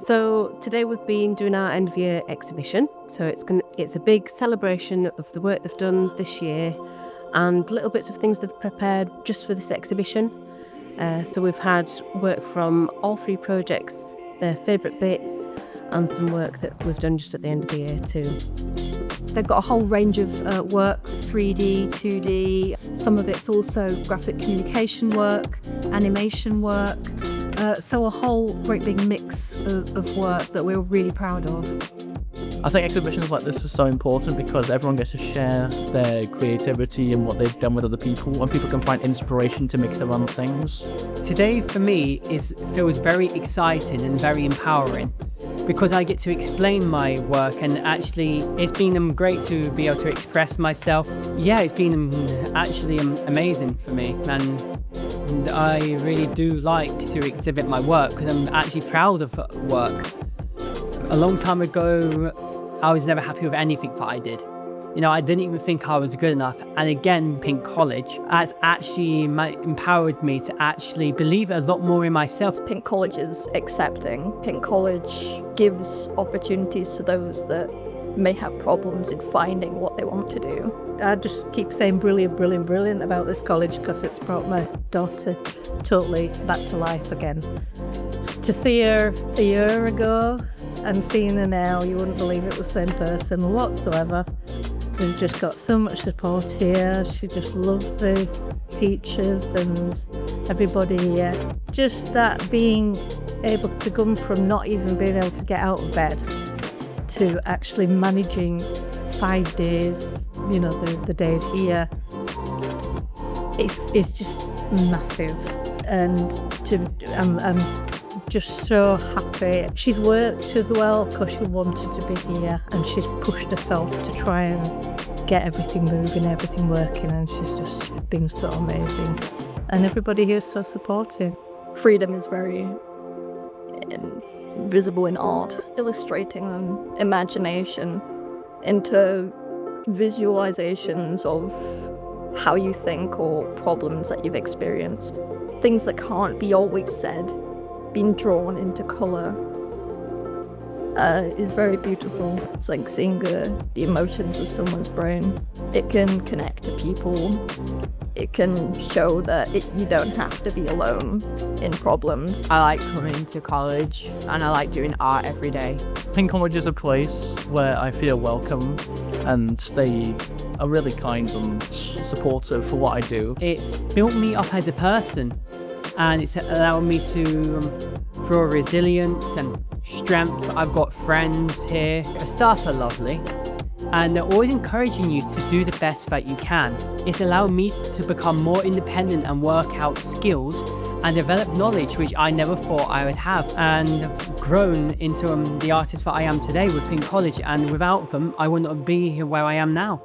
So today we've been doing our end of year exhibition. So it's a big celebration of the work they've done this year and little bits of things they've prepared just for this exhibition. So we've had work from all three projects, their favourite bits, and some work that we've done just at the end of the year too. They've got a whole range of work, 3D, 2D. Some of it's also graphic communication work, animation work. So a whole great big mix of work that we're really proud of. I think exhibitions like this are so important because everyone gets to share their creativity and what they've done with other people, and people can find inspiration to make their own things. Today for me feels very exciting and very empowering because I get to explain my work, and actually it's been great to be able to express myself. Yeah, it's been actually amazing for me, and I really do like to exhibit my work because I'm actually proud of work. A long time ago, I was never happy with anything that I did. You know, I didn't even think I was good enough. And again, PINC College has actually empowered me to actually believe a lot more in myself. PINC College is accepting. PINC College gives opportunities to those that may have problems in finding what they want to do. I just keep saying brilliant, brilliant, brilliant about this college because it's brought my daughter totally back to life again. To see her a year ago and seeing her now, you wouldn't believe it was the same person whatsoever. We've just got so much support here. She just loves the teachers and everybody here. Just that being able to come from not even being able to get out of bed to actually managing 5 days, you know, the days here, it's just massive. And I'm just so happy. She's worked as well because she wanted to be here, and she's pushed herself to try and get everything moving, everything working, and she's just been so amazing. And everybody here is so supportive. Freedom is very visible in art, illustrating imagination into visualisations of how you think or problems that you've experienced. Things that can't be always said, being drawn into colour is very beautiful. It's like seeing the emotions of someone's brain. It can connect to people. It can show that you don't have to be alone in problems. I like coming to college and I like doing art every day. PINC College is a place where I feel welcome, and they are really kind and supportive for what I do. It's built me up as a person, and it's allowed me to draw resilience and strength. I've got friends here. The staff are lovely, and they're always encouraging you to do the best that you can. It's allowed me to become more independent and work out skills and develop knowledge which I never thought I would have, and grown into the artist that I am today with PINC College, and without them I would not be here where I am now.